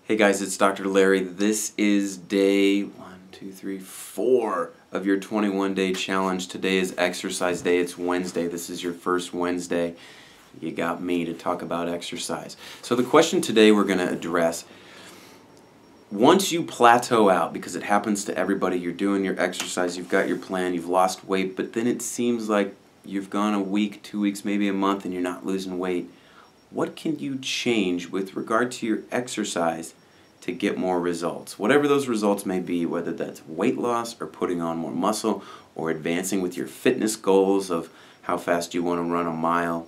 Hey guys, it's Dr. Larry. This is day 4 of your 21-day challenge. Today is exercise day. It's Wednesday. This is your first Wednesday. You got me to talk about exercise. So the question today we're going to address, once you plateau out, because it happens to everybody, you're doing your exercise, you've got your plan, you've lost weight, but then it seems like you've gone a week, 2 weeks, maybe a month, and you're not losing weight. What can you change with regard to your exercise to get more results? Whatever those results may be, whether that's weight loss or putting on more muscle or advancing with your fitness goals of how fast you want to run a mile,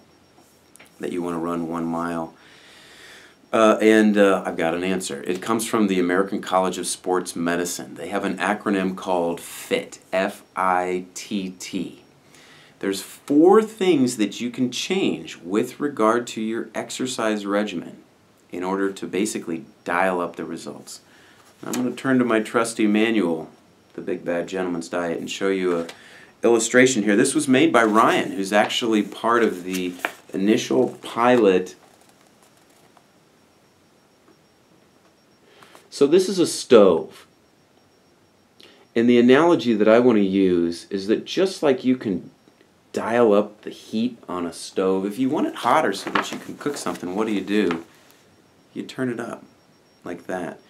that you want to run 1 mile. I've got an answer. It comes from the American College of Sports Medicine. They have an acronym called FIT, F-I-T-T. There's 4 things that you can change with regard to your exercise regimen in order to basically dial up the results. I'm going to turn to my trusty manual, The Big Bad Gentleman's Diet, and show you an illustration here. This was made by Ryan, who's actually part of the initial pilot. So this is a stove. And the analogy that I want to use is that just like you can dial up the heat on a stove, if you want it hotter so that you can cook something, what do? You turn it up like that.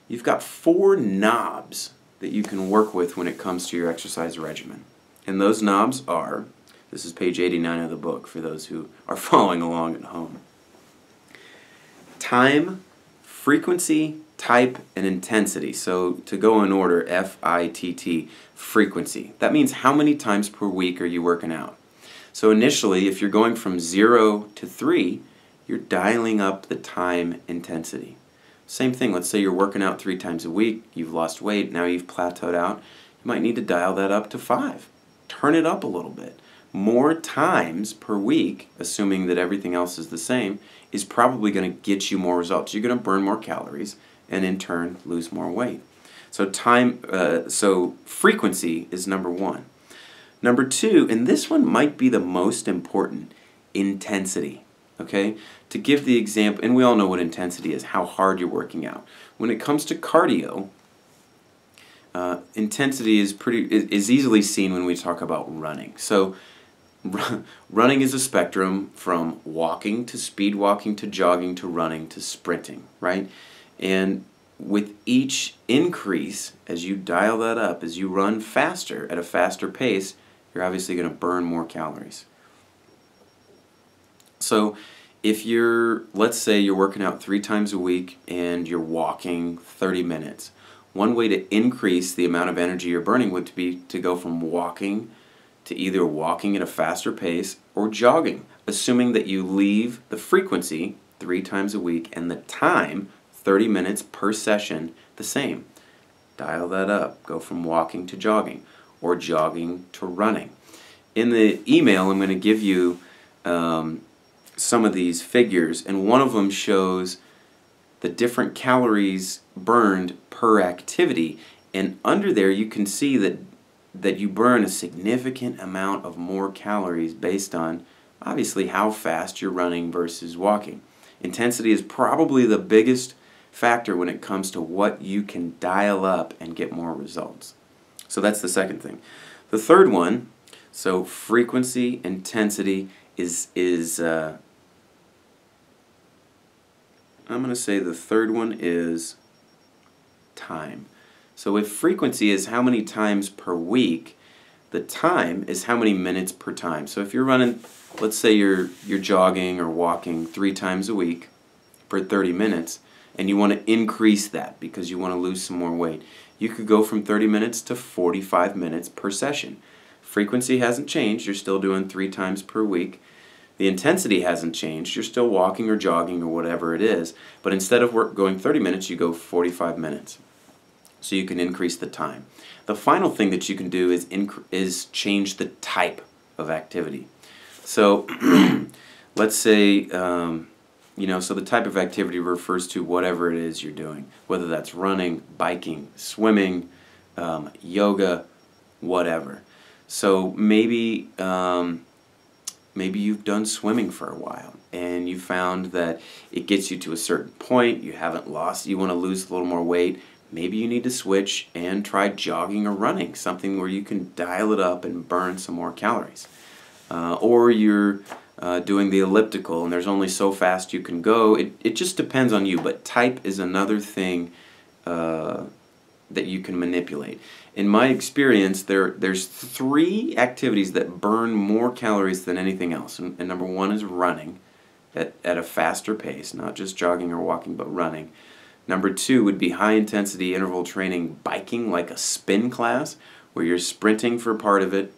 You've got 4 knobs that you can work with when it comes to your exercise regimen. And those knobs are, this is page 89 of the book for those who are following along at home. Time, frequency, type, and intensity. So to go in order, F-I-T-T, frequency. That means how many times per week are you working out? So initially, if you're going from 0 to 3, you're dialing up the time intensity. Same thing, let's say you're working out 3 times a week, you've lost weight, now you've plateaued out, you might need to dial that up to 5. Turn it up a little bit. More times per week, assuming that everything else is the same, is probably going to get you more results. You're going to burn more calories and in turn lose more weight. So frequency is number 1. Number 2, and this one might be the most important, intensity. Okay? To give the example, and we all know what intensity is, how hard you're working out. When it comes to cardio, intensity is easily seen when we talk about running. So running is a spectrum from walking to speed walking to jogging to running to sprinting, right? And with each increase, as you dial that up, as you run faster at a faster pace, you're obviously going to burn more calories. So if let's say you're working out 3 times a week and you're walking 30 minutes, one way to increase the amount of energy you're burning would be to go from walking to either walking at a faster pace or jogging, assuming that you leave the frequency 3 times a week and the time, 30 minutes per session, the same. Dial that up. Go from walking to jogging or jogging to running. In the email, I'm going to give you some of these figures, and one of them shows the different calories burned per activity, and under there you can see that you burn a significant amount of more calories based on obviously how fast you're running versus walking. Intensity is probably the biggest factor when it comes to what you can dial up and get more results. So that's the second thing. The third one, so frequency, intensity I'm going to say the third one is time. So if frequency is how many times per week, the time is how many minutes per time. So if you're running, let's say you're jogging or walking 3 times a week for 30 minutes, and you want to increase that because you want to lose some more weight, you could go from 30 minutes to 45 minutes per session. Frequency hasn't changed. You're still doing 3 times per week. The intensity hasn't changed. You're still walking or jogging or whatever it is, but instead of going 30 minutes, you go 45 minutes. So you can increase the time. The final thing that you can do is change the type of activity. So let's say, so the type of activity refers to whatever it is you're doing, whether that's running, biking, swimming, yoga, whatever. So maybe maybe you've done swimming for a while and you found that it gets you to a certain point, you haven't lost, you want to lose a little more weight. Maybe you need to switch and try jogging or running, something where you can dial it up and burn some more calories. Or you're doing the elliptical and there's only so fast you can go. It just depends on you, but type is another thing that you can manipulate. In my experience, there's 3 activities that burn more calories than anything else. And number 1 is running at a faster pace, not just jogging or walking, but running. Number 2 would be high-intensity interval training, biking, like a spin class, where you're sprinting for part of it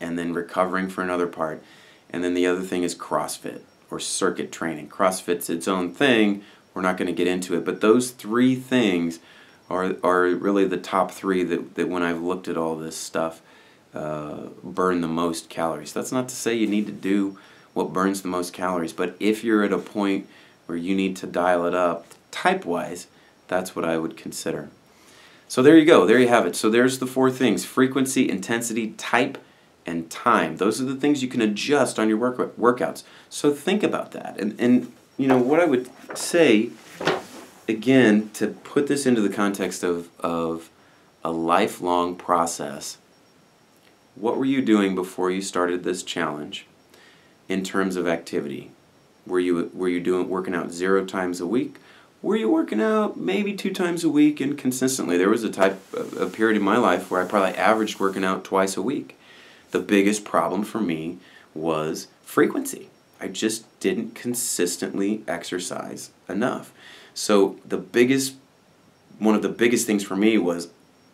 and then recovering for another part. And then the other thing is CrossFit, or circuit training. CrossFit's its own thing. We're not going to get into it. But those 3 things are really the top 3 that when I've looked at all this stuff, burn the most calories. That's not to say you need to do what burns the most calories, but if you're at a point where you need to dial it up, type-wise, that's what I would consider. So there you go. There you have it. So there's the 4 things: frequency, intensity, type, and time. Those are the things you can adjust on your workouts. So think about that. And you know, what I would say, again, to put this into the context of a lifelong process, what were you doing before you started this challenge in terms of activity? Were you working out 0 times a week? Were you working out maybe 2 times a week and consistently? There was a period in my life where I probably averaged working out twice a week. The biggest problem for me was frequency. I just didn't consistently exercise enough. So one of the biggest things for me was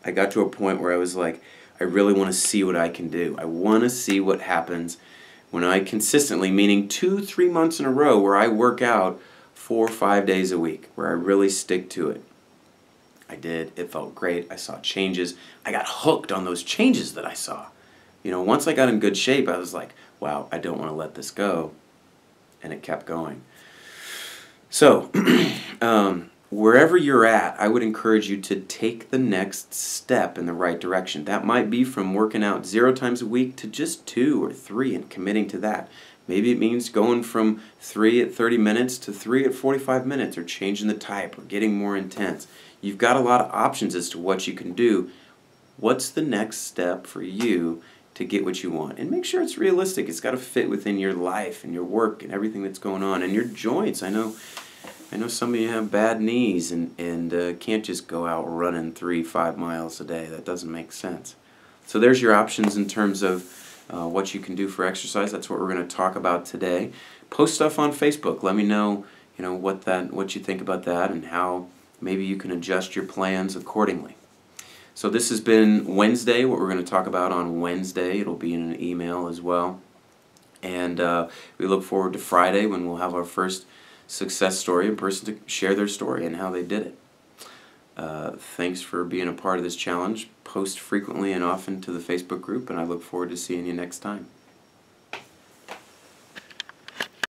I got to a point where I was like, I really want to see what I can do. I want to see what happens when I consistently, meaning 2-3 months in a row, where I work out 4 or 5 days a week, where I really stick to it. I did. It felt great. I saw changes. I got hooked on those changes that I saw. You know, once I got in good shape, I was like, wow, I don't want to let this go. And it kept going. So, wherever you're at, I would encourage you to take the next step in the right direction. That might be from working out 0 times a week to just 2 or 3 and committing to that. Maybe it means going from 3 at 30 minutes to 3 at 45 minutes, or changing the type, or getting more intense. You've got a lot of options as to what you can do. What's the next step for you to get what you want? And make sure it's realistic. It's got to fit within your life and your work and everything that's going on. And your joints. I know some of you have bad knees and can't just go out running 3-5 miles a day. That doesn't make sense. So there's your options in terms of what you can do for exercise. That's what we're going to talk about today. Post stuff on Facebook. Let me know, what you think about that and how maybe you can adjust your plans accordingly. So this has been Wednesday, what we're going to talk about on Wednesday. It'll be in an email as well. And we look forward to Friday, when we'll have our first success story in person to share their story and how they did it. Thanks for being a part of this challenge. Post frequently and often to the Facebook group, and I look forward to seeing you next time.